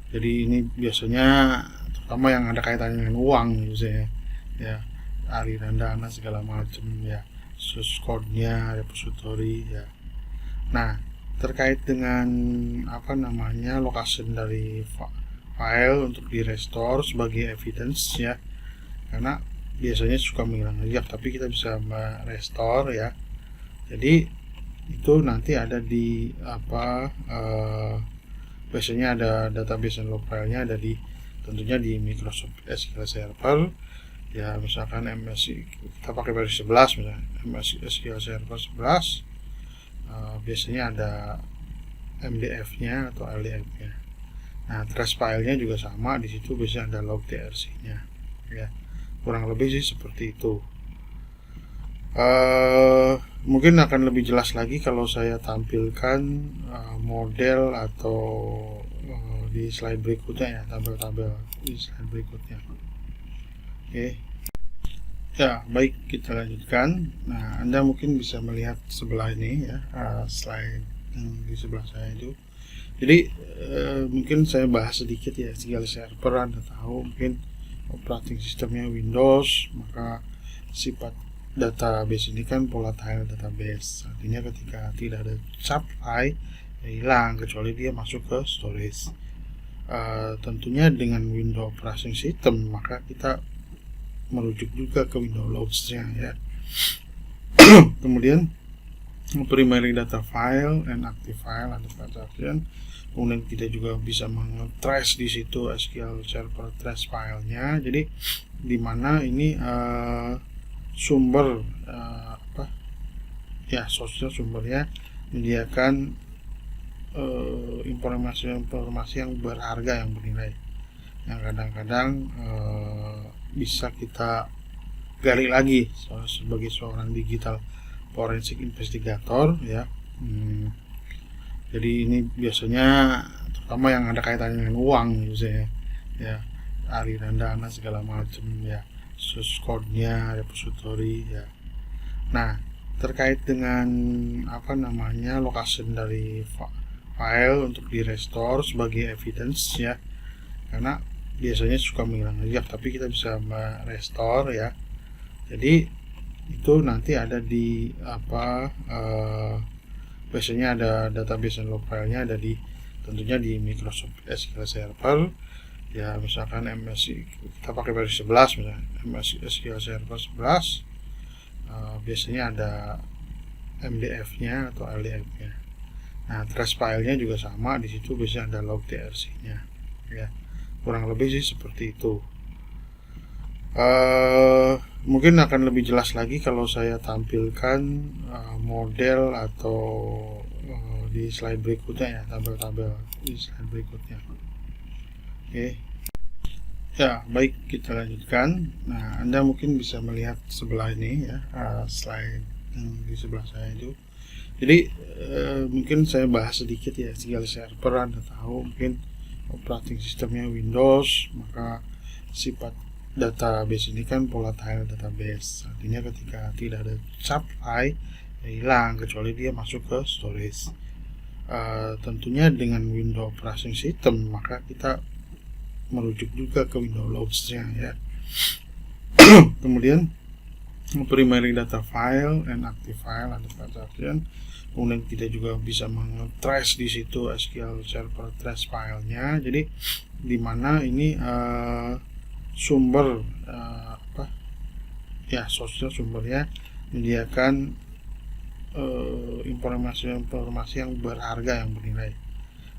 Jadi ini biasanya terutama yang ada kaitannya dengan uang misalnya ya, aliran dana segala macam ya, source code-nya, repository ya. Nah, terkait dengan location dari file untuk di restore sebagai evidence ya, karena biasanya suka menghilang jejak, tapi kita bisa restore ya. Jadi itu nanti ada di biasanya ada database dan log filenya ada di tentunya di Microsoft SQL Server ya, misalkan MSI kita pakai versi 11 misalnya MSI SQL Server 11 biasanya ada MDF-nya atau LDF-nya. Nah, trace filenya juga sama, di situ biasanya ada log TRC-nya ya. Kurang lebih sih seperti itu. Mungkin akan lebih jelas lagi kalau saya tampilkan model atau di slide berikutnya ya, tabel-tabel di slide berikutnya. Oke. Ya, baik, kita lanjutkan. Nah, Anda mungkin bisa melihat sebelah ini ya, slide yang di sebelah saya itu. Jadi mungkin saya bahas sedikit ya, SQL Server Anda tahu mungkin operating sistemnya Windows, maka sifat database ini kan volatile database, artinya ketika tidak ada supply ya hilang, kecuali dia masuk ke storage. Tentunya dengan Windows operating system maka kita merujuk juga ke Windows logs-nya ya. Kemudian primary data file and active file ada transaction. Kemudian kita juga bisa meng-trace di situ SQL Server trace filenya. Jadi di mana ini sumber sumbernya menyediakan informasi yang berharga, yang bernilai, yang kadang-kadang bisa kita gali lagi sebagai seorang digital forensic investigator ya. Jadi ini biasanya terutama yang ada kaitannya dengan uang misalnya ya, aliran dana segala macam ya, source code-nya, repository ya. Nah, terkait dengan location dari file untuk di restore sebagai evidence ya, karena biasanya suka menghilang jejak, tapi kita bisa restore ya. Jadi itu nanti ada di biasanya ada database dan log filenya ada di tentunya di Microsoft SQL Server ya, misalkan MSI kita pakai versi 11 misalnya MSI SQL Server 11 biasanya ada MDF-nya atau LDF-nya. Nah, trace filenya juga sama, di situ biasanya ada log TRC-nya ya. Kurang lebih sih seperti itu. Mungkin akan lebih jelas lagi kalau saya tampilkan model atau di slide berikutnya ya, tabel-tabel di slide berikutnya. Oke. Ya, baik, kita lanjutkan. Nah, Anda mungkin bisa melihat sebelah ini ya, slide yang di sebelah saya itu. Jadi mungkin saya bahas sedikit ya, SQL Server Anda tahu mungkin operating sistemnya Windows, maka sifat database ini kan volatile database, artinya ketika tidak ada supply ya hilang, kecuali dia masuk ke storage. Tentunya dengan Windows operating system maka kita merujuk juga ke Windows logs-nya ya. Kemudian primary data file and active file ada transaction. Kemudian kita juga bisa meng-trace di situ SQL Server trace filenya. Jadi di mana ini sumbernya menyediakan informasi yang berharga, yang bernilai,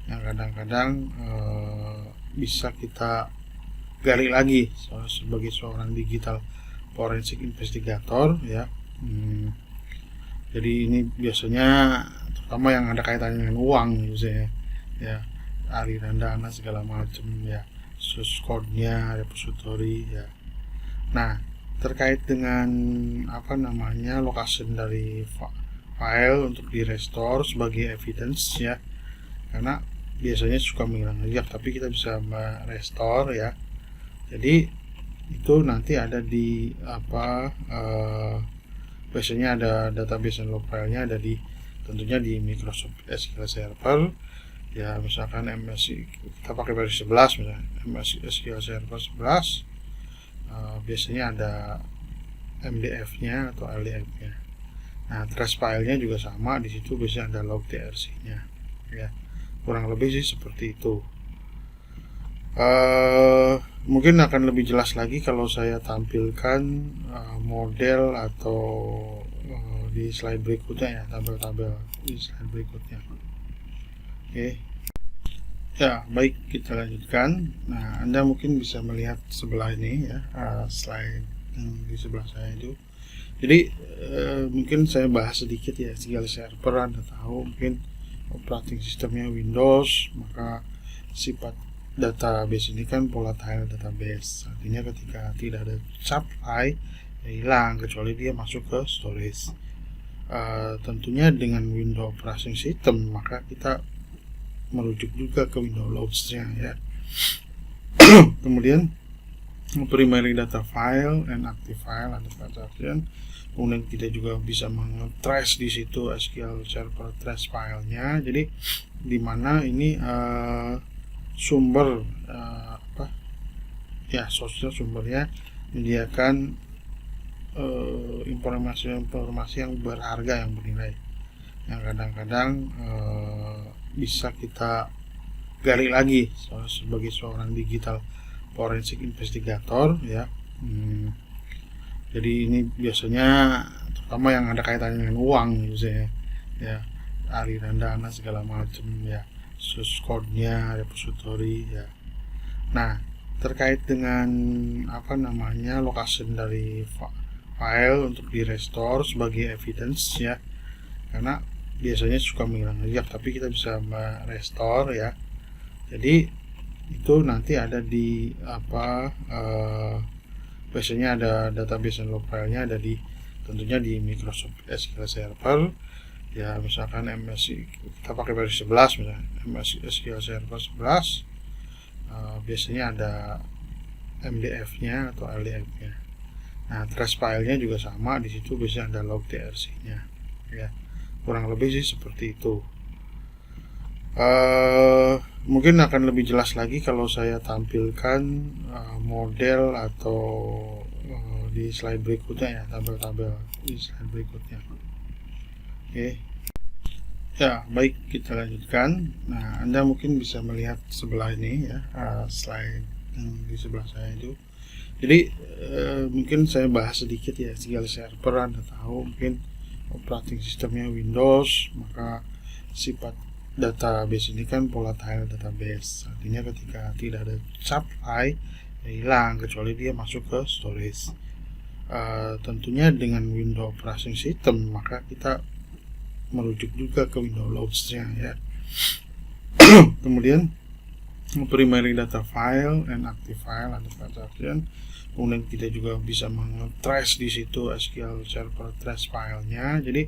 yang kadang-kadang bisa kita gali lagi sebagai seorang digital forensic investigator ya. Jadi ini biasanya terutama yang ada kaitannya dengan uang misalnya ya, aliran dana segala macam ya, source code-nya, repository ya. Nah, terkait dengan location dari file untuk di restore sebagai evidence ya, karena biasanya suka menghilang jejak, tapi kita bisa restore ya. Jadi itu nanti ada di biasanya ada database dan log filenya ada di tentunya di Microsoft SQL Server ya, misalkan MSI kita pakai versi 11 misalnya MSI SQL Server 11 biasanya ada MDF-nya atau LDF-nya. Nah, trash filenya juga sama, di situ biasanya ada log.trc-nya. Ya, kurang lebih sih seperti itu. Mungkin akan lebih jelas lagi kalau saya tampilkan model atau di slide berikutnya ya, tabel-tabel di slide berikutnya. Oke. Ya, baik, kita lanjutkan. Nah, Anda mungkin bisa melihat sebelah ini ya, slide di sebelah saya itu. Jadi mungkin saya bahas sedikit ya, SQL Server. Anda tahu mungkin operating sistemnya Windows, maka sifat database ini kan volatile database. Artinya ketika tidak ada supply, ya hilang, kecuali dia masuk ke storage. Tentunya dengan Windows operating system, maka kita merujuk juga ke Windows Logs-nya ya. Kemudian primary data file and active file ada transaction. Kemudian kita juga bisa meng-trace di situ SQL Server trace filenya. Jadi di mana ini sumber sumbernya menyediakan informasi yang berharga, yang bernilai, yang kadang-kadang bisa kita gali lagi sebagai seorang digital forensik investigator ya. Jadi ini biasanya terutama yang ada kaitannya dengan uang misalnya ya, aliran dana segala macam ya, source code-nya, repository ya. Nah, terkait dengan location dari file untuk di restore sebagai evidence ya, karena biasanya suka menghilang jejak, tapi kita bisa merestore ya. Jadi itu nanti ada di biasanya ada database dan log filenya ada tentunya di Microsoft SQL Server ya. Misalkan kita pakai versi 11 misalnya, SQL Server 11 biasanya ada MDF-nya atau LDF-nya. Nah, trace filenya juga sama, di situ biasanya ada log.trc-nya ya. Kurang lebih sih seperti itu. Mungkin akan lebih jelas lagi kalau saya tampilkan model atau di slide berikutnya ya, tabel-tabel di slide berikutnya. Oke. Ya, baik, kita lanjutkan. Nah, Anda mungkin bisa melihat sebelah ini ya, slide di sebelah saya itu. Jadi mungkin saya bahas sedikit ya, SQL Server. Anda tahu mungkin operating sistemnya Windows, maka sifat database ini kan volatile database. Artinya ketika tidak ada supply, ya hilang, kecuali dia masuk ke storage. Tentunya dengan Windows operating system, maka kita merujuk juga ke Windows Logs-nya ya. Kemudian primary data file and active file ada transaction. Kemudian kita juga bisa meng-trace di situ SQL Server trace filenya. Jadi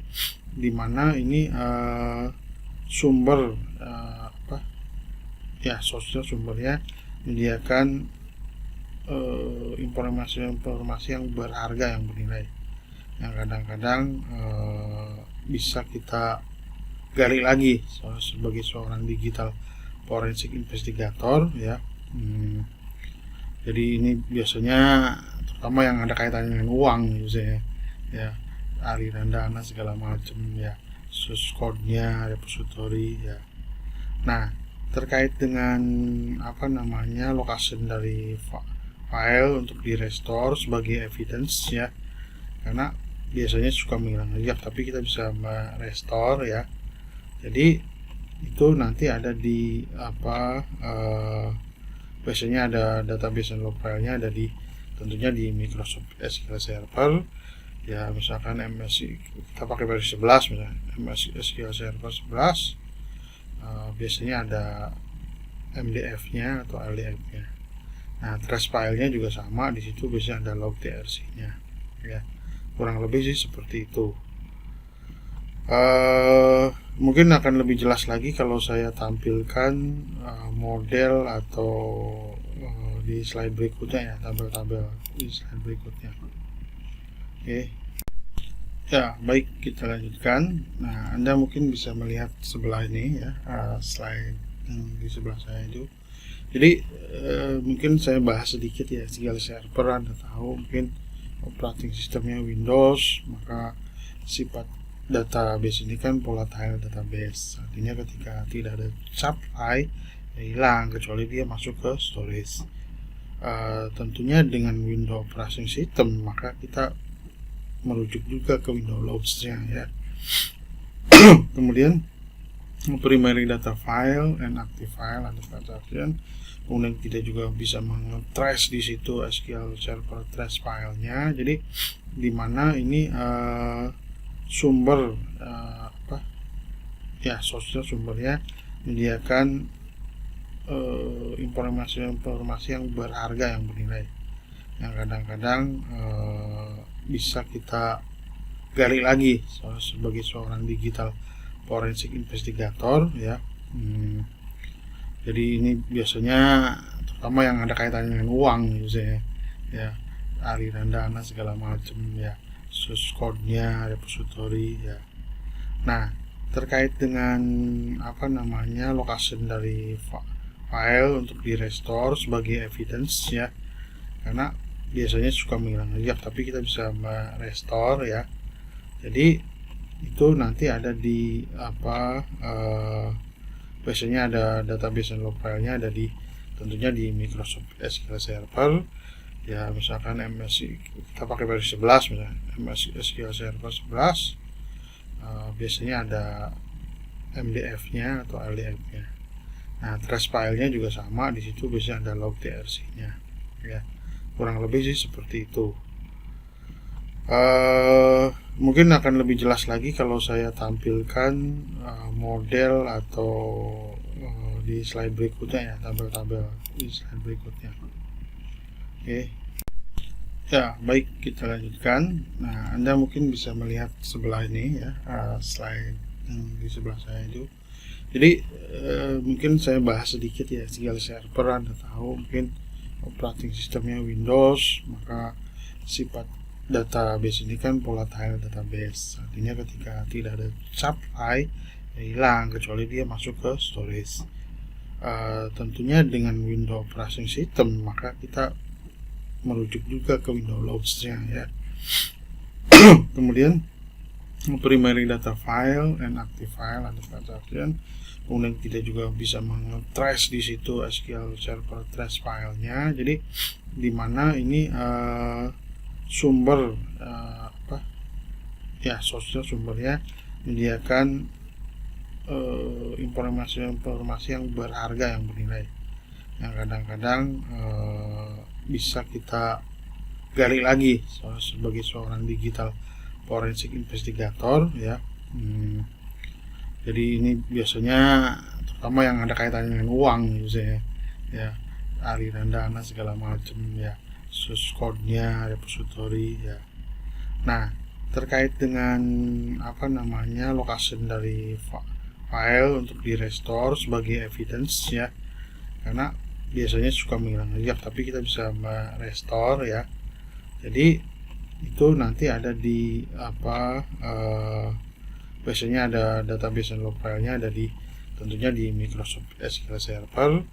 di mana ini sumbernya menyediakan informasi yang berharga, yang bernilai, yang kadang-kadang bisa kita gali lagi sebagai seorang digital forensik investigator ya. Jadi ini biasanya terutama yang ada kaitannya dengan uang misalnya ya, aliran dana segala macam ya, source code-nya, repository ya. Nah, terkait dengan location dari file untuk di restore sebagai evidence ya, karena biasanya suka menghilang jejak, tapi kita bisa merestore ya. Jadi itu nanti ada di biasanya ada database dan log filenya ada tentunya di Microsoft SQL Server ya. Misalkan kita pakai versi 11 misalnya, SQL Server 11 biasanya ada MDF-nya atau LDF-nya. Nah, trace filenya juga sama, di situ biasanya ada log.trc-nya ya. Kurang lebih sih seperti itu. Mungkin akan lebih jelas lagi kalau saya tampilkan model atau di slide berikutnya ya, tabel-tabel di slide berikutnya. Oke. Ya, baik, kita lanjutkan. Nah, Anda mungkin bisa melihat sebelah ini ya, slide di sebelah saya itu. Jadi mungkin saya bahas sedikit ya, SQL Server. Anda tahu mungkin operating sistemnya Windows, maka sifat database ini kan volatile database, artinya ketika tidak ada supply ya hilang kecuali dia masuk ke storage. Tentunya dengan window operating system maka kita merujuk juga ke window logs-nya ya. Kemudian primary data file and active file ada transaction. Kemudian kita juga bisa meng-trace di situ SQL Server trace filenya. Jadi di mana ini sumber sumbernya menyediakan informasi yang berharga, yang bernilai, yang kadang-kadang bisa kita gali lagi sebagai seorang digital forensik investigator ya. Jadi ini biasanya terutama yang ada kaitannya dengan uang misalnya ya, aliran dana segala macam ya, source code-nya, repository ya. Nah, terkait dengan location dari file untuk di restore sebagai evidence ya, karena biasanya suka menghilang jejak, tapi kita bisa merestore ya. Jadi itu nanti ada di biasanya ada database dan log filenya ada di tentunya di Microsoft SQL Server ya, misalkan kita pakai versi 11 misalnya SQL Server 11, biasanya ada MDF-nya atau LDF-nya. Nah, trace filenya juga sama, di situ biasanya ada log TRC-nya ya, kurang lebih sih seperti itu. Mungkin akan lebih jelas lagi kalau saya tampilkan model atau di slide berikutnya ya, tabel-tabel di slide berikutnya. Oke. Ya, baik, kita lanjutkan. Nah, Anda mungkin bisa melihat sebelah ini ya, slide di sebelah saya itu. Jadi mungkin saya bahas sedikit ya, SQL Server Anda tahu mungkin operating sistemnya Windows, maka sifat database ini kan volatile database, artinya ketika tidak ada supply ya hilang kecuali dia masuk ke storage. Tentunya dengan window operating system maka kita merujuk juga ke window logs-nya ya. Kemudian primary data file and active file ada transaction. Kemudian kita juga bisa meng-trace di situ SQL Server trace filenya. Jadi di mana ini sumbernya menyediakan informasi yang berharga, yang bernilai, yang kadang-kadang bisa kita gali lagi sebagai seorang digital forensik investigator ya. Jadi ini biasanya terutama yang ada kaitannya dengan uang misalnya ya, aliran dana segala macam ya, source code-nya, repository ya. Nah, terkait dengan location dari file untuk di restore sebagai evidence ya, karena biasanya suka menghilang jejak, tapi kita bisa merestore ya. Jadi itu nanti ada di biasanya ada database dan log filenya ada di tentunya di Microsoft SQL Server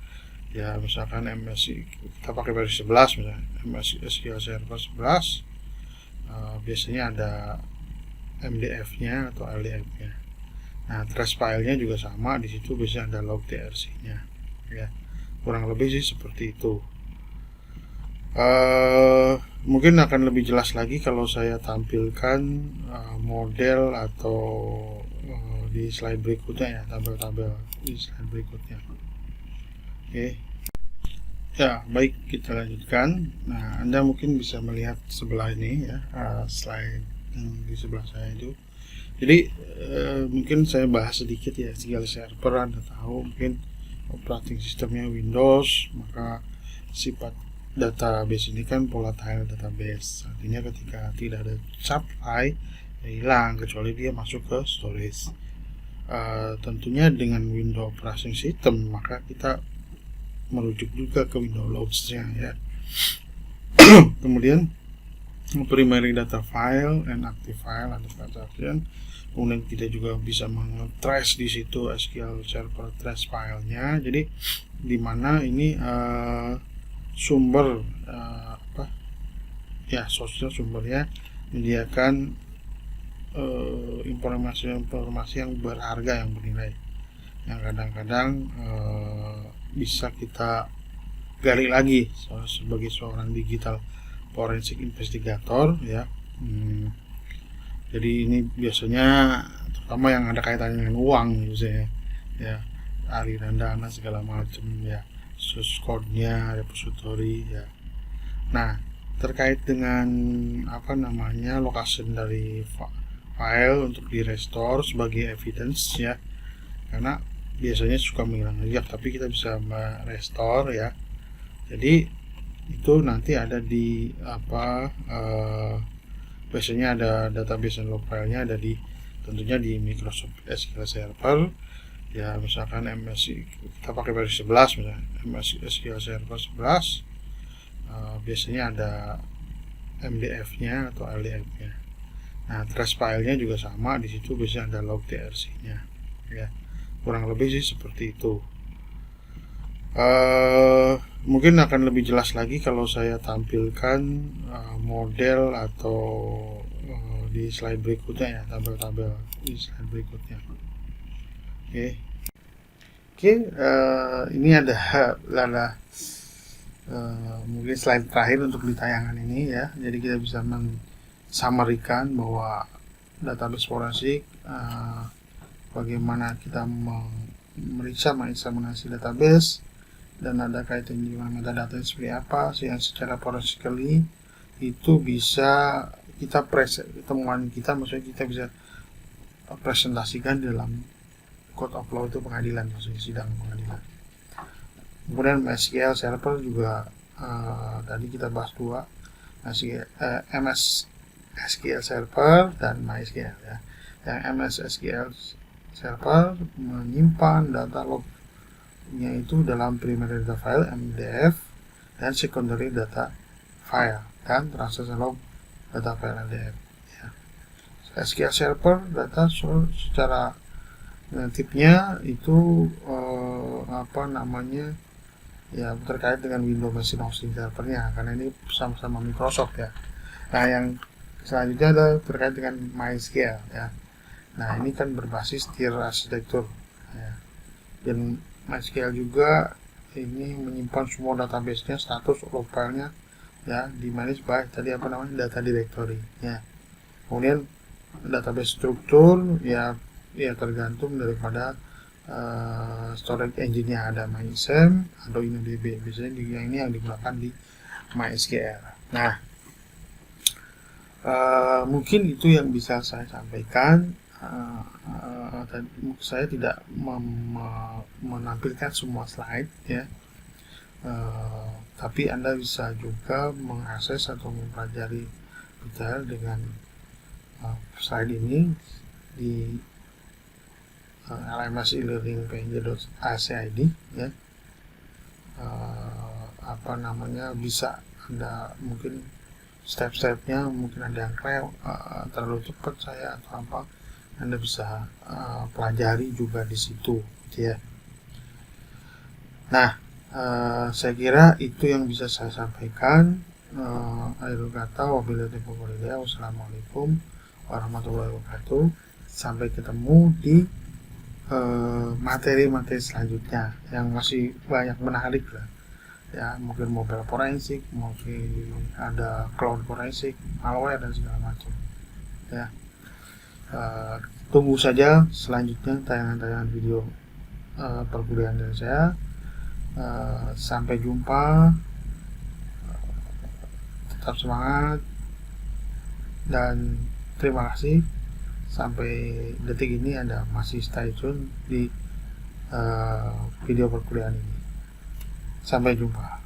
ya, misalkan kita pakai versi 11 misalnya SQL Server 11, biasanya ada MDF-nya atau LDF-nya. Nah, trace filenya juga sama, di situ biasanya ada log TRC-nya ya, kurang lebih sih seperti itu. Mungkin akan lebih jelas lagi kalau saya tampilkan model atau di slide berikutnya ya, tabel-tabel di slide berikutnya. Oke. Ya, baik, kita lanjutkan. Nah, Anda mungkin bisa melihat sebelah ini ya, slide di sebelah saya itu. Jadi mungkin saya bahas sedikit ya, SQL Server Anda tahu mungkin operating sistemnya Windows, maka sifat database ini kan volatile database, artinya ketika tidak ada supply ya hilang kecuali dia masuk ke storage. Tentunya dengan window operating system maka kita merujuk juga ke window logs-nya ya. Kemudian primary data file and active file ada transaction. Kemudian kita juga bisa meng-trace di situ SQL Server trace filenya. Jadi di mana ini sumbernya menyediakan informasi yang berharga, yang bernilai, yang kadang-kadang bisa kita gali lagi sebagai seorang digital forensik investigator ya. Jadi ini biasanya terutama yang ada kaitannya dengan uang misalnya ya, aliran dana segala macam ya, source code-nya, repository ya. Nah, terkait dengan location dari file untuk di restore sebagai evidence ya, karena biasanya suka menghilang jejak, tapi kita bisa merestore ya. Jadi itu nanti ada di biasanya ada database dan log filenya ada di tentunya di Microsoft SQL Server ya, misalkan MSI kita pakai versi 11 misalnya MSI SQL Server 11 biasanya ada MDF-nya atau LDF-nya. Nah, trace filenya juga sama, di situ biasanya ada log TRC-nya. Ya, kurang lebih sih seperti itu. Mungkin akan lebih jelas lagi kalau saya tampilkan model atau di slide berikutnya ya, tabel-tabel di slide berikutnya. Oke, ini ada mungkin slide terakhir untuk di tayangan ini ya. Jadi kita bisa mensummarikan bahwa database forensik, bagaimana kita memeriksa mengeksaminasi database, dan ada kaitan dengan metadata seperti apa yang secara forensically itu bisa kita temuan kita, maksudnya kita bisa presentasikan dalam court of law, itu pengadilan, maksudnya sidang pengadilan. Kemudian SQL Server juga tadi kita bahas dua, MS SQL Server dan MySQL ya. Yang MS SQL Server menyimpan data lognya itu dalam primary data file MDF dan secondary data file dan transaction log data file LDF ya. SQL Server data secara tipnya itu ya terkait dengan Windows Machine Hosting Servernya, karena ini sama-sama Microsoft ya. Nah, yang selanjutnya adalah terkait dengan MySQL ya. Nah, ini kan berbasis tier arsitektur ya. Dan MySQL juga ini menyimpan semua database-nya, status log filenya ya, di manage by data directory ya. Kemudian database struktur ya tergantung daripada storage engine-nya, ada MySQL atau InnoDB. Biasanya ini yang digunakan di MySQL. Nah, mungkin itu yang bisa saya sampaikan. Saya tidak menampilkan semua slide ya, tapi Anda bisa juga mengakses atau mempelajari detail dengan slide ini di LMS e-learning pnj.ac.id ya. Bisa Anda mungkin step-stepnya mungkin ada yang terlalu cepat saya atau apa, Anda bisa pelajari juga di situ gitu ya. Nah, saya kira itu yang bisa saya sampaikan. Akhir kata, wabillahi taufiq wal hidayah. Wassalamualaikum warahmatullahi wabarakatuh. Sampai ketemu di materi-materi selanjutnya yang masih banyak menarik lah ya, mungkin mobile forensik, mungkin ada cloud forensik, malware dan segala macam ya. Tunggu saja selanjutnya tayangan-tayangan video perkuliahan dari saya. Sampai jumpa, tetap semangat dan terima kasih. Sampai detik ini Anda masih stay tune di video perkuliahan ini. Sampai jumpa.